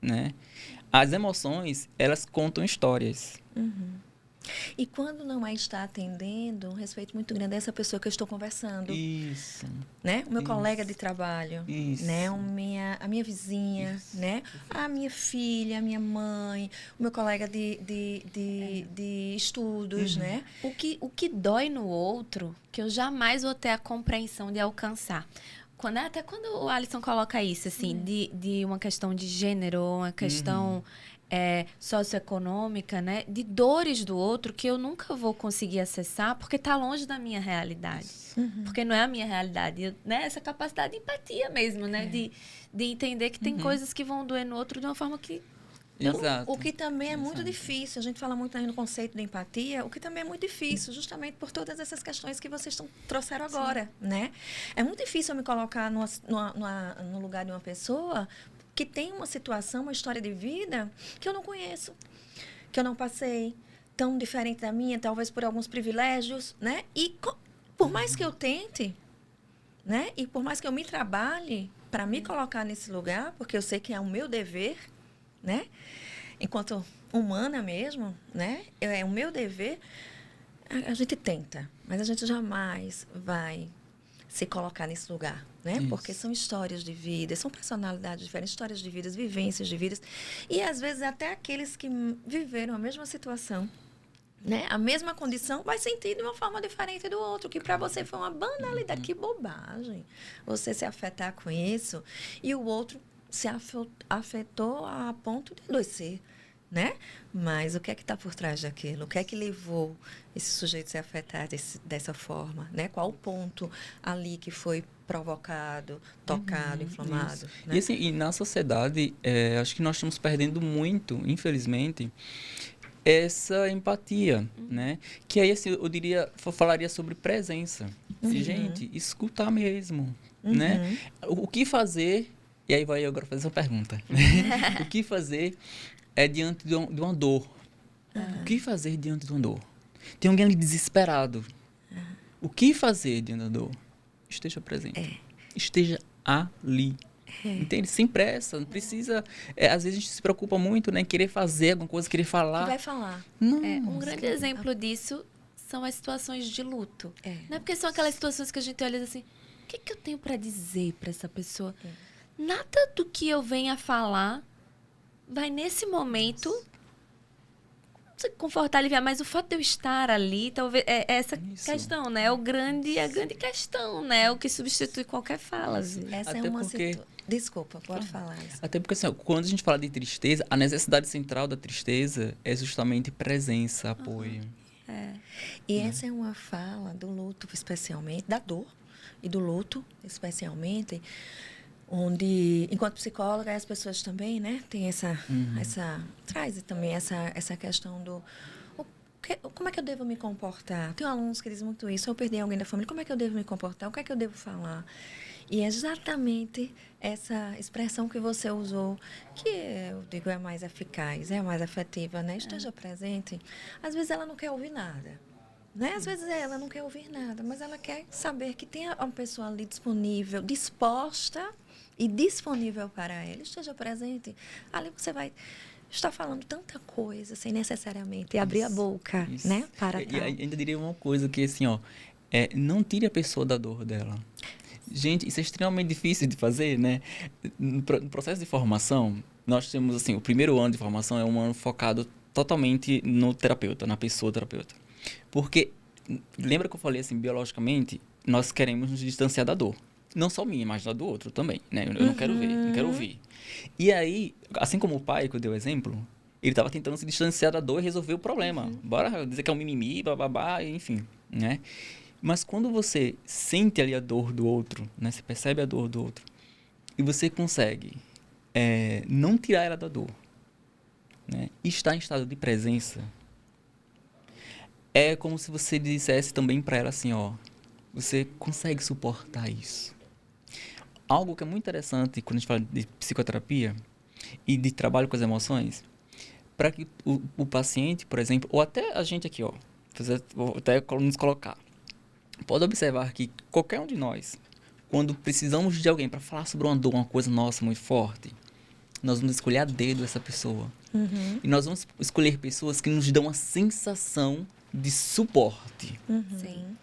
Né? As emoções, elas contam histórias. E quando não está atendendo, um respeito muito grande a essa pessoa que eu estou conversando. Isso. Né? O meu colega de trabalho. Isso. Né? A minha vizinha, né? A minha filha, a minha mãe, o meu colega de estudos, né? O que dói no outro, que eu jamais vou ter a compreensão de alcançar. Até quando o Alisson coloca isso, assim, de uma questão de gênero, uma questão socioeconômica, né? De dores do outro que eu nunca vou conseguir acessar porque está longe da minha realidade. Porque não é a minha realidade. Né? Essa capacidade de empatia mesmo, né? De entender que tem coisas que vão doer no outro de uma forma que... Exato. O que também é muito difícil, a gente fala muito aí no conceito de empatia, o que também é muito difícil, justamente por todas essas questões que vocês trouxeram agora, né? É muito difícil eu me colocar no lugar de uma pessoa que tem uma situação, uma história de vida que eu não conheço, que eu não passei, tão diferente da minha, talvez por alguns privilégios, né? E por mais que eu tente, né? E por mais que eu me trabalhe para me colocar nesse lugar, porque eu sei que é o meu dever, né? Enquanto humana mesmo, né? É o meu dever. A gente tenta, mas a gente jamais vai se colocar nesse lugar, né? Isso. Porque são histórias de vida, são personalidades diferentes, histórias de vidas, vivências de vidas. E, às vezes, até aqueles que viveram a mesma situação, né? A mesma condição, vai sentir de uma forma diferente do outro, que para você foi uma banalidade, que bobagem você se afetar com isso, e o outro se afetou a ponto de adoecer, né? Mas o que é que está por trás daquilo? O que é que levou esse sujeito a se afetar dessa forma, né? Qual o ponto ali que foi provocado, tocado, inflamado? Né? E assim, e na sociedade, acho que nós estamos perdendo muito, infelizmente, essa empatia, né? Que aí, assim, eu falaria sobre presença. Gente, escutar mesmo, né? O que fazer... E aí vai eu agora fazer essa pergunta. O que fazer diante de uma dor? O que fazer diante de uma dor? Tem alguém ali desesperado. O que fazer diante da dor? Esteja presente. Esteja ali. Entende? Sem pressa, não precisa... às vezes a gente se preocupa muito, né? Em querer fazer alguma coisa, querer falar. Que vai falar. Não. Um grande exemplo disso são as situações de luto. Não é porque são aquelas situações que a gente olha assim, o que eu tenho para dizer para essa pessoa? Nada do que eu venha falar vai, nesse momento, se confortar, aliviar. Mas o fato de eu estar ali, talvez, é essa questão, né? A grande questão, né? O que substitui qualquer fala. Assim. Essa Até é uma porque... Desculpa, pode falar isso. Até porque, assim, quando a gente fala de tristeza, a necessidade central da tristeza é justamente presença, apoio. E essa é uma fala do luto, especialmente, da dor e do luto, especialmente, onde, enquanto psicóloga, as pessoas também, né, tem traz também essa questão do como é que eu devo me comportar? Tem alunos que dizem muito isso, eu perdi alguém da família, como é que eu devo me comportar? O que é que eu devo falar? E é exatamente essa expressão que você usou, que eu digo é mais eficaz, é mais afetiva, né? Esteja presente. Às vezes ela não quer ouvir nada. Né? Às vezes ela não quer ouvir nada, mas ela quer saber que tem uma pessoa ali disponível, disposta e disponível para ela. Esteja presente. Ali você vai estar falando tanta coisa sem necessariamente abrir a boca, né? Para e ainda diria uma coisa que, assim, não tire a pessoa da dor dela. Gente, isso é extremamente difícil de fazer, né? No processo de formação, nós temos, assim, o primeiro ano de formação é um ano focado totalmente no terapeuta, na pessoa terapeuta. Porque, lembra que eu falei assim, biologicamente, nós queremos nos distanciar da dor. Não só minha, mas da do outro também, né? Eu não quero ver, não quero ouvir. E aí, assim como o pai que eu dei o exemplo, ele estava tentando se distanciar da dor e resolver o problema. Bora dizer que é um mimimi, bababá, enfim, né? Mas quando você sente ali a dor do outro, né? Você percebe a dor do outro e você consegue não tirar ela da dor, né? E estar em estado de presença, é como se você dissesse também para ela assim, você consegue suportar isso. Algo que é muito interessante quando a gente fala de psicoterapia e de trabalho com as emoções, para que o paciente, por exemplo, ou até a gente aqui, vou até nos colocar, pode observar que qualquer um de nós, quando precisamos de alguém para falar sobre uma dor, uma coisa nossa muito forte, nós vamos escolher a dedo essa pessoa. E nós vamos escolher pessoas que nos dão a sensação de suporte,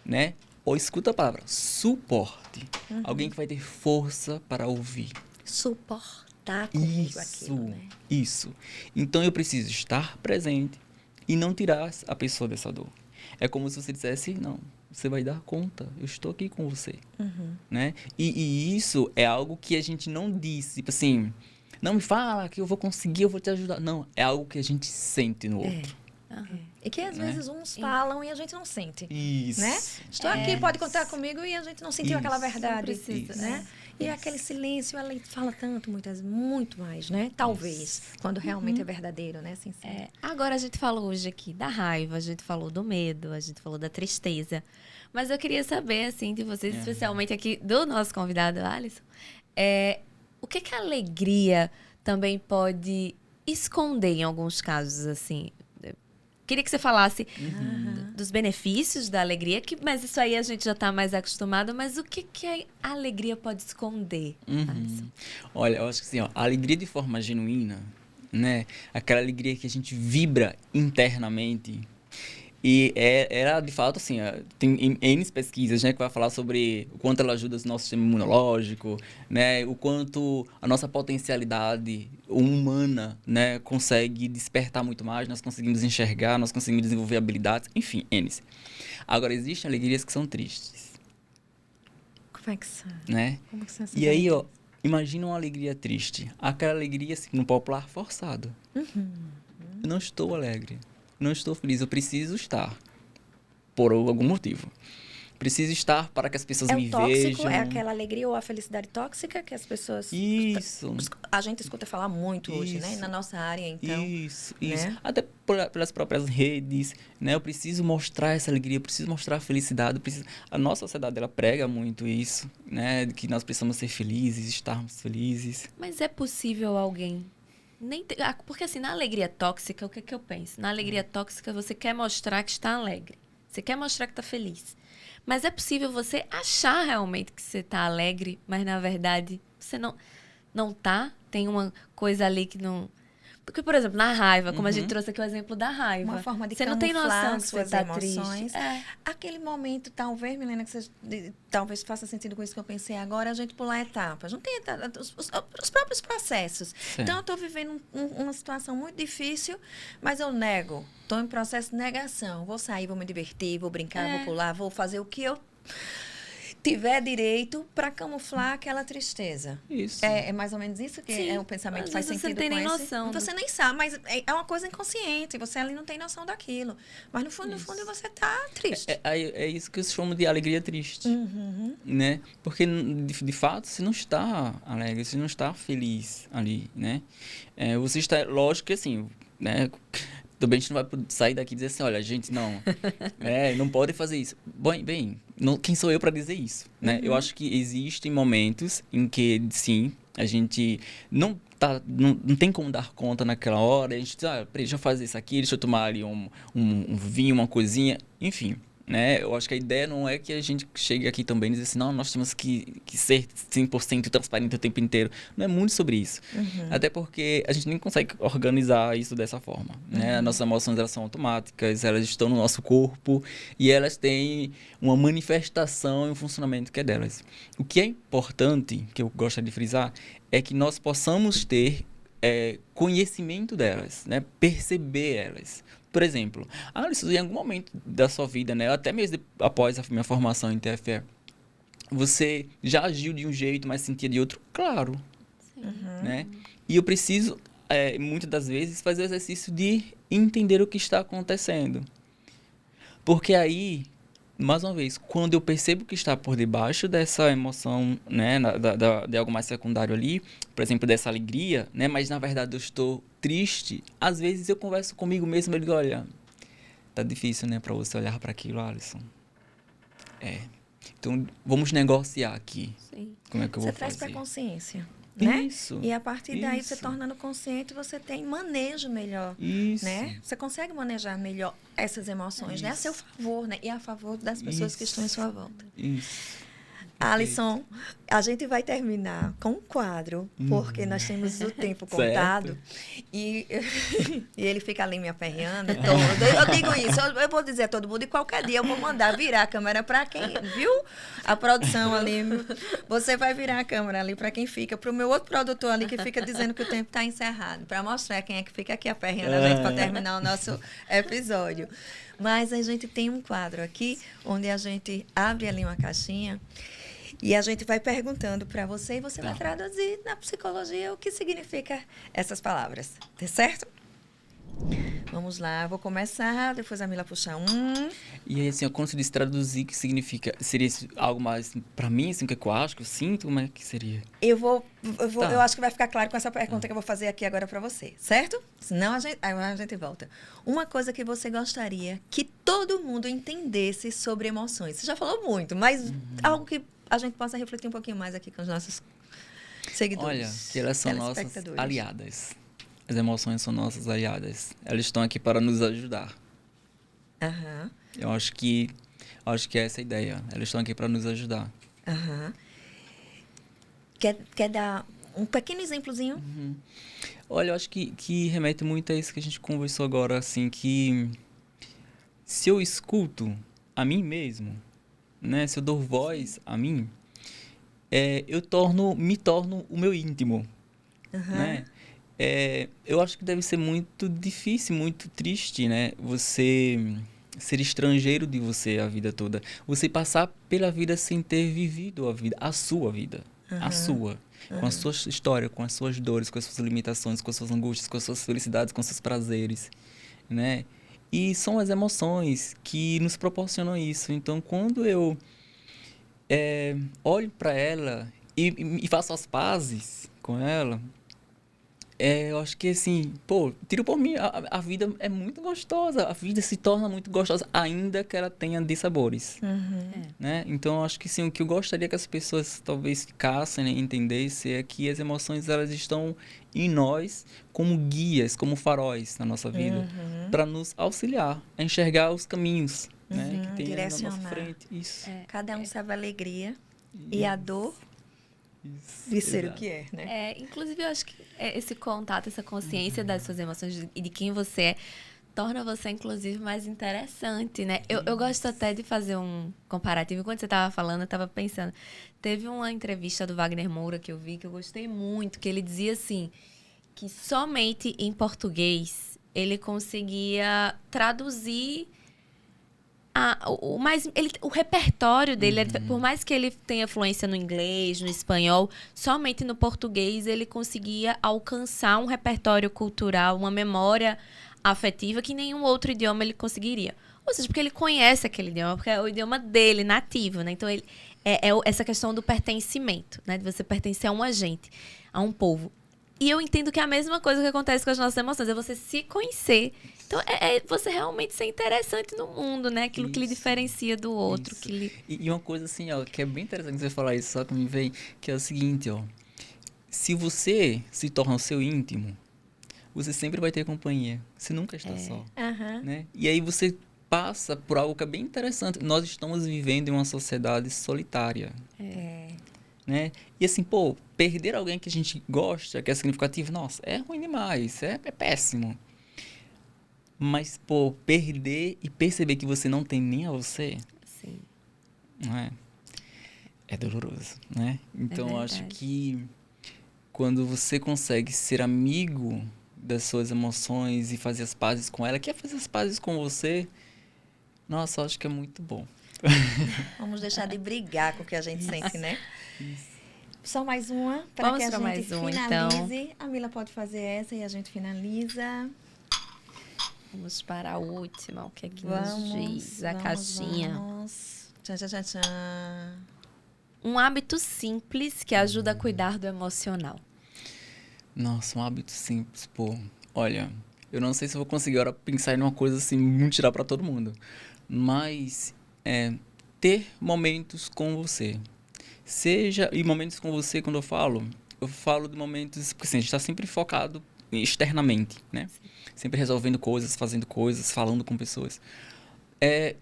né? Ou escuta a palavra, suporte. Alguém que vai ter força para ouvir. Suportar comigo aquilo, né? Isso. Então, eu preciso estar presente e não tirar a pessoa dessa dor. É como se você dissesse, não, você vai dar conta, eu estou aqui com você. Né? E isso é algo que a gente não diz, tipo assim, não me fala que eu vou conseguir, eu vou te ajudar. Não, é algo que a gente sente no outro. E que às vezes uns falam e a gente não sente. Isso. Né? Estou aqui, pode contar comigo, e a gente não sentiu aquela verdade. Precisa, né? E aquele silêncio, ela fala muito mais, né? Talvez, quando realmente é verdadeiro, né? Sincero. Agora a gente falou hoje aqui da raiva, a gente falou do medo, a gente falou da tristeza. Mas eu queria saber, assim, de vocês, especialmente aqui do nosso convidado, Alisson, o que a alegria também pode esconder em alguns casos, assim? Queria que você falasse dos benefícios da alegria, mas isso aí a gente já está mais acostumado, mas o que a alegria pode esconder? Olha, eu acho que assim, ó, a alegria de forma genuína, né? Aquela alegria que a gente vibra internamente. E era, de fato, assim, tem N pesquisas, né, que vai falar sobre o quanto ela ajuda o nosso sistema imunológico, né, o quanto a nossa potencialidade humana, né, consegue despertar muito mais, nós conseguimos enxergar, nós conseguimos desenvolver habilidades, enfim, N. Agora, existem alegrias que são tristes. Como é que são? Né? Como que são essas e aí, alegrias? ó, imagina uma alegria triste. Aquela alegria, assim, no popular, forçado. Eu não estou alegre. Não estou feliz, eu preciso estar, por algum motivo. Preciso estar para que as pessoas me tóxico, vejam. é aquela alegria ou a felicidade tóxica que as pessoas... Isso. A gente escuta falar muito hoje, né? Na nossa área, então. Isso. Né? Até pelas próprias redes, né? Eu preciso mostrar essa alegria, eu preciso mostrar a felicidade. A nossa sociedade, ela prega muito isso, né? Que nós precisamos ser felizes, estarmos felizes. Mas é possível alguém... Porque assim, na alegria tóxica, o que é que eu penso? Na alegria tóxica, você quer mostrar que está alegre. Você quer mostrar que está feliz. Mas é possível você achar realmente que você está alegre, mas na verdade você não tá. Tem uma coisa ali que não... Porque, por exemplo, na raiva, como a gente trouxe aqui o exemplo da raiva. Uma forma de você não tem noção que suas você tá emoções. triste. Aquele momento, talvez, Milena, que você, talvez faça sentido com isso que eu pensei agora, a gente pular etapas. Não tem os próprios processos. Sim. Então, eu estou vivendo uma situação muito difícil, mas eu nego. Estou em processo de negação. Vou sair, vou me divertir, vou brincar, vou pular, vou fazer o que eu tiver direito para camuflar aquela tristeza. Isso. É mais ou menos isso que Sim, é o pensamento às faz vezes sentido você não tem com nem esse. noção. Você nem sabe, mas é uma coisa inconsciente. Você ali não tem noção daquilo. Mas no fundo você tá triste. É isso que eu chamo de alegria triste, né? Porque, de fato, você não está alegre, você não está feliz ali, né? Você está... Lógico que, assim, né? Também a gente não vai sair daqui e dizer assim, olha, gente, não, não pode fazer isso. Bem, quem sou eu para dizer isso, né? Eu acho que existem momentos em que, sim, a gente não tem como dar conta naquela hora, a gente diz, peraí, deixa eu fazer isso aqui, deixa eu tomar ali um vinho, uma coisinha, enfim. Né? Eu acho que a ideia não é que a gente chegue aqui também e dizer assim, não, nós temos que ser 100% transparente o tempo inteiro. Não é muito sobre isso. Até porque a gente nem consegue organizar isso dessa forma. Né? As nossas emoções, elas são automáticas, elas estão no nosso corpo e elas têm uma manifestação e um funcionamento que é delas. O que é importante, que eu gostaria de frisar, é que nós possamos ter conhecimento delas, né? Perceber elas. Por exemplo, Alisson, em algum momento da sua vida, né, até mesmo após a minha formação em TFE, você já agiu de um jeito, mas sentia de outro? Claro. Né? E eu preciso, muitas das vezes, fazer o exercício de entender o que está acontecendo. Porque aí, mais uma vez, quando eu percebo que está por debaixo dessa emoção, né, de algo mais secundário ali, por exemplo, dessa alegria, né, mas na verdade eu estou triste, às vezes eu converso comigo mesmo e digo, olha, tá difícil, né, para você olhar para aquilo, Alisson. Então, vamos negociar aqui. Sim. Como é que eu vou fazer? Você traz para consciência. Né? Isso. E a partir daí, você tornando consciente, você tem manejo melhor. Isso. Né? Você consegue manejar melhor essas emoções, né? A seu favor, né? E a favor das pessoas que estão em sua volta. Isso. Alisson, a gente vai terminar com um quadro, porque nós temos o tempo contado. E ele fica ali me aperreando todo. Eu digo isso, eu vou dizer a todo mundo, e qualquer dia eu vou mandar virar a câmera para quem, viu? A produção ali, você vai virar a câmera ali para quem fica, para o meu outro produtor ali que fica dizendo que o tempo está encerrado, para mostrar quem é que fica aqui aperreando a gente para terminar o nosso episódio. Mas a gente tem um quadro aqui, onde a gente abre ali uma caixinha, e a gente vai perguntando para você e você vai traduzir na psicologia o que significa essas palavras. Tá certo? Vamos lá, vou começar, depois a Mila puxa um. E aí, assim, quando você diz traduzir, o que significa? Seria algo mais para mim, assim, o que eu acho, que eu sinto? Como é que seria? Eu acho que vai ficar claro com essa pergunta que eu vou fazer aqui agora para você, certo? Senão a gente volta. Uma coisa que você gostaria que todo mundo entendesse sobre emoções. Você já falou muito, mas algo que a gente possa refletir um pouquinho mais aqui com os nossos seguidores. Olha, que elas são nossas aliadas. As emoções são nossas aliadas. Elas estão aqui para nos ajudar. Aham. Eu acho que é essa a ideia. Elas estão aqui para nos ajudar. Aham. Quer dar um pequeno exemplozinho? Olha, eu acho que remete muito a isso que a gente conversou agora, assim, que se eu escuto a mim mesmo, né? Se eu dou voz a mim, me torno o meu íntimo, né? Eu acho que deve ser muito difícil, muito triste, né? Você ser estrangeiro de você a vida toda. Você passar pela vida sem ter vivido a sua vida. A sua. Com a sua história, com as suas dores, com as suas limitações, com as suas angústias, com as suas felicidades, com os seus prazeres, né? E são as emoções que nos proporcionam isso. Então, quando eu olho para ela e faço as pazes com ela, eu acho que, assim, tiro por mim, a vida é muito gostosa. A vida se torna muito gostosa, ainda que ela tenha dissabores. Né? Então, eu acho que, sim, o que eu gostaria que as pessoas talvez ficassem, né, entendessem, é que as emoções, elas estão em nós como guias, como faróis na nossa vida, para nos auxiliar a enxergar os caminhos, né, que tem na nossa frente. Isso. Cada um sabe a alegria e a dor de ser o que é, né? Inclusive, eu acho que esse contato, essa consciência das suas emoções e de quem você é, torna você, inclusive, mais interessante, né? Eu gosto até de fazer um comparativo. Quando você estava falando, eu estava pensando. Teve uma entrevista do Wagner Moura que eu vi, que eu gostei muito, que ele dizia assim, que somente em português ele conseguia traduzir o repertório dele, por mais que ele tenha fluência no inglês, no espanhol, somente no português ele conseguia alcançar um repertório cultural, uma memória afetiva que nenhum outro idioma ele conseguiria. Ou seja, porque ele conhece aquele idioma, porque é o idioma dele, nativo, né? Então, ele essa questão do pertencimento, né? De você pertencer a um agente, a um povo. E eu entendo que é a mesma coisa que acontece com as nossas emoções, é você se conhecer. Então, você realmente ser interessante no mundo, né? Aquilo que lhe diferencia do outro. E uma coisa assim, ó, que é bem interessante você falar isso, só que me vem, que é o seguinte, ó. Se você se torna o seu íntimo, você sempre vai ter companhia. Você nunca está só. Né? E aí você passa por algo que é bem interessante. Nós estamos vivendo em uma sociedade solitária. Né? E assim, perder alguém que a gente gosta, que é significativo, nossa, é ruim demais, é péssimo. Mas, perder e perceber que você não tem nem a você, Sim. Não é? É doloroso, né? Então, eu acho que quando você consegue ser amigo das suas emoções e fazer as pazes com ela, quer fazer as pazes com você, nossa, eu acho que é muito bom. Vamos deixar de brigar com o que a gente sente, né? Só mais uma, para que a gente finalize. Então. A Mila pode fazer essa e a gente finaliza. Vamos para a última. O que é que nos diz a caixinha? Tchan, tchan, tchan, tchan. Um hábito simples que ajuda a cuidar do emocional. Nossa, um hábito simples, Olha, eu não sei se eu vou conseguir agora pensar em uma coisa assim, muito tirar para todo mundo. Mas ter momentos com você. E momentos com você, quando eu falo de momentos, porque assim, a gente está sempre focado externamente, né? Sempre resolvendo coisas, fazendo coisas, falando com pessoas.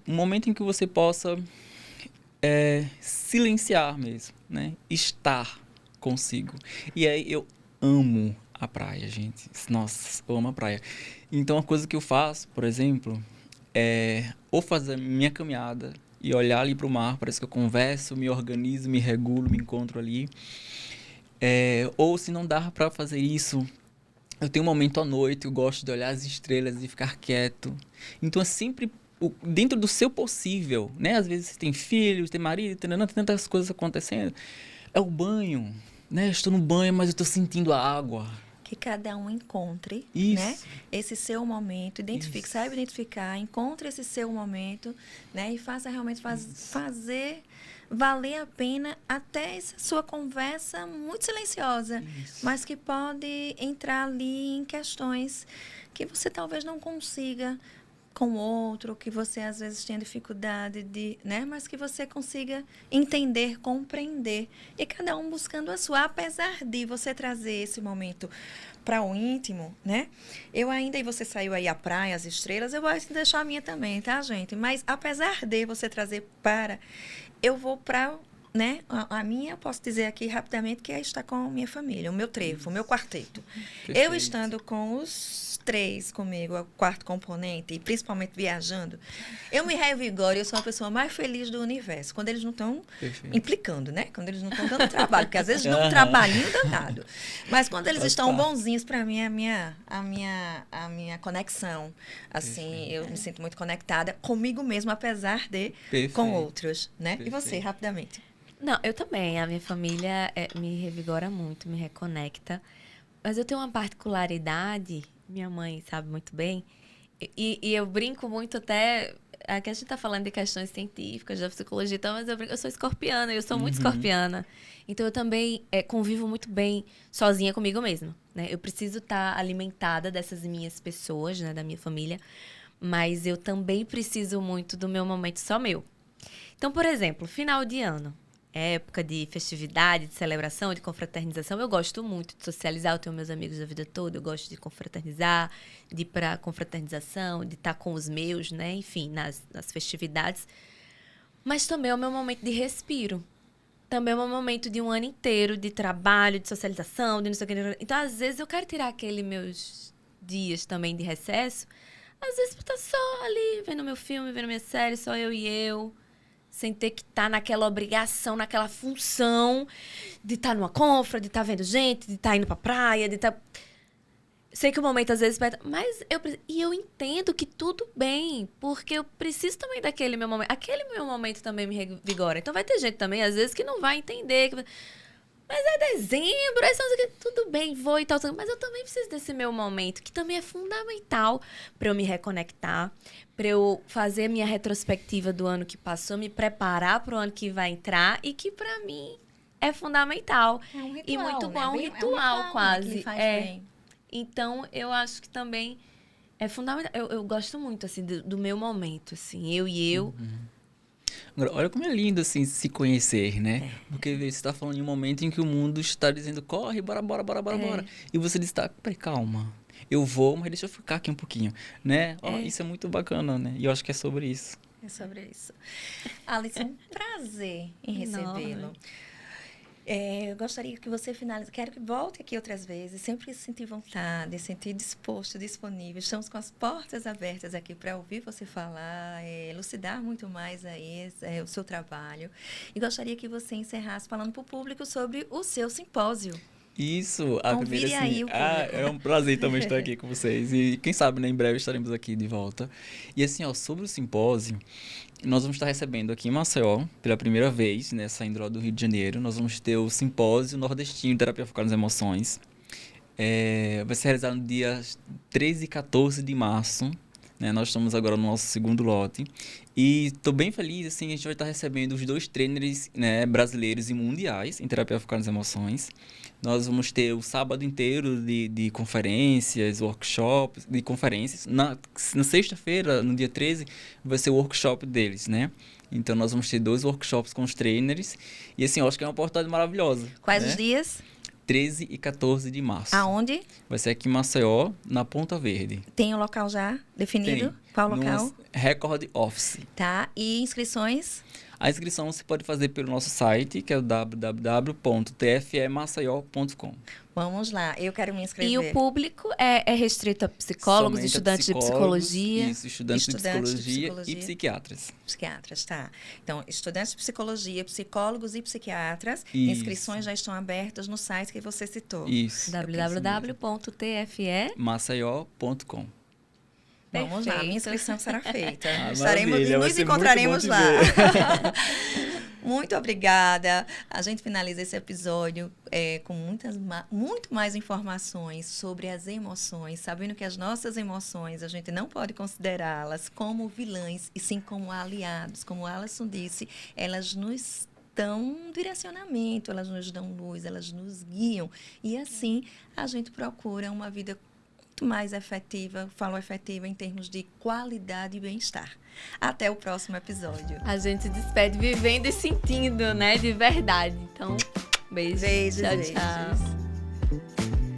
Um momento em que você possa silenciar mesmo, né? Estar consigo. E aí eu amo a praia, gente. Nossa, eu amo a praia. Então, uma coisa que eu faço, por exemplo, ou fazer minha caminhada e olhar ali para o mar, parece que eu converso, me organizo, me regulo, me encontro ali. Ou se não dá para fazer isso, eu tenho um momento à noite, eu gosto de olhar as estrelas e ficar quieto. Então é sempre dentro do seu possível, né? Às vezes você tem filhos, tem marido, tem tantas coisas acontecendo. É o banho, né? Eu estou no banho, mas eu estou sentindo a água. Que cada um encontre, isso, né? Esse seu momento, identifique, saiba identificar, encontre esse seu momento, né? E faça realmente fazer valer a pena até essa sua conversa muito silenciosa, mas que pode entrar ali em questões que você talvez não consiga com o outro, que você às vezes tenha dificuldade de, né? Mas que você consiga entender, compreender. E cada um buscando a sua, apesar de você trazer esse momento para o íntimo, né? Eu ainda, e você saiu aí a praia, as estrelas, eu vou deixar a minha também, tá, gente? Mas apesar de você trazer eu vou para, né? A minha, eu posso dizer aqui rapidamente que é estar com a minha família, o meu trevo, o meu quarteto. Perfeito. Eu estando com os 3 comigo, o quarto componente, e principalmente viajando, eu me revigoro, eu sou a pessoa mais feliz do universo. Quando eles não estão implicando, né? Quando eles não estão dando trabalho, porque às vezes dão um trabalhinho danado. Mas quando eles estão bonzinhos, para mim, a minha conexão. Assim, eu me sinto muito conectada comigo mesma, apesar de com outros, né? E você, rapidamente? Não, eu também. A minha família me revigora muito, me reconecta. Mas eu tenho uma particularidade, minha mãe sabe muito bem, e eu brinco muito até... Aqui a gente está falando de questões científicas, da psicologia e tal, mas eu sou escorpiana, eu sou muito escorpiana. Então, eu também convivo muito bem sozinha comigo mesma, né? Eu preciso estar alimentada dessas minhas pessoas, né? Da minha família, mas eu também preciso muito do meu momento só meu. Então, por exemplo, final de ano. Época de festividade, de celebração, de confraternização. Eu gosto muito de socializar, eu tenho meus amigos da vida toda, eu gosto de confraternizar, de ir para confraternização, de estar com os meus, né? Enfim, nas festividades. Mas também é o meu momento de respiro. Também é o meu momento de um ano inteiro de trabalho, de socialização, de não sei o que. Então, às vezes, eu quero tirar aqueles meus dias também de recesso. Às vezes, eu estar só ali, vendo meu filme, vendo minha série, só eu e eu. Sem ter que estar naquela obrigação, naquela função de estar numa confra, de estar vendo gente, de estar indo pra praia, de estar... Sei que o momento às vezes... Mas eu entendo que tudo bem, porque eu preciso também daquele meu momento. Aquele meu momento também me revigora. Então vai ter gente também, às vezes, que não vai entender. Mas é dezembro, tudo bem, vou e tal. Mas eu também preciso desse meu momento, que também é fundamental para eu me reconectar, para eu fazer a minha retrospectiva do ano que passou, me preparar para o ano que vai entrar e que, para mim, é fundamental. É um ritual, e muito bom, né? É um ritual quase. Né? Que faz bem. Então, eu acho que também é fundamental. Eu gosto muito, assim, do meu momento, assim, eu e eu. Agora, olha como é lindo, assim, se conhecer, né? Porque você está falando em um momento em que o mundo está dizendo, corre, bora. E você diz, tá, peraí, calma. Eu vou, mas deixa eu ficar aqui um pouquinho, né? Isso é muito bacana, né? E eu acho que é sobre isso. É sobre isso. Alice, é um prazer em recebê-lo. Eu gostaria que você finalize. Quero que volte aqui outras vezes. Sempre sentir vontade, sentir disposto, disponível. Estamos com as portas abertas aqui para ouvir você falar, elucidar muito mais aí o seu trabalho. E gostaria que você encerrasse falando para o público sobre o seu simpósio. Isso, a primeira assim, aí o público. É um prazer também estar aqui com vocês. E quem sabe, né, em breve estaremos aqui de volta. E assim, sobre o simpósio, nós vamos estar recebendo aqui em Maceió, pela primeira vez, né, saindo lá do Rio de Janeiro, nós vamos ter o simpósio nordestino de terapia focada nas emoções. Vai ser realizado no dia 13 e 14 de março. Né, nós estamos agora no nosso segundo lote. E estou bem feliz, assim, a gente vai estar recebendo os 2 trainers, né, brasileiros e mundiais em terapia focada nas emoções. Nós vamos ter o sábado inteiro de conferências, workshops, de conferências. Na sexta-feira, no dia 13, vai ser o workshop deles, né? Então, nós vamos ter 2 workshops com os trainers. E, assim, eu acho que é uma oportunidade maravilhosa. Quais né? os dias? 13 e 14 de março. Aonde? Vai ser aqui em Maceió, na Ponta Verde. Tem o local já definido? Tem. Qual local? Record Office. Tá. E inscrições? A inscrição você pode fazer pelo nosso site, que é o www.tfemaceió.com. Vamos lá, eu quero me inscrever. E o público é restrito a psicólogos, somente estudantes de psicologia? Isso, estudantes de psicologia e psiquiatras. Psiquiatras, tá. Então, estudantes de psicologia, psicólogos e psiquiatras, Isso. Inscrições já estão abertas no site que você citou. Isso. www.tfe.maceió.com. Vamos lá, minha inscrição será feita. Maravilha, nos encontraremos lá. Muito obrigada. A gente finaliza esse episódio com muito mais informações sobre as emoções, sabendo que as nossas emoções, a gente não pode considerá-las como vilãs, e sim como aliados. Como Alisson disse, elas nos dão um direcionamento, elas nos dão luz, elas nos guiam. E assim, a gente procura uma vida muito mais efetiva, falo efetiva em termos de qualidade e bem-estar. Até o próximo episódio. A gente se despede vivendo e sentindo, né? De verdade. Então, beijo. Beijos. Tchau, tchau.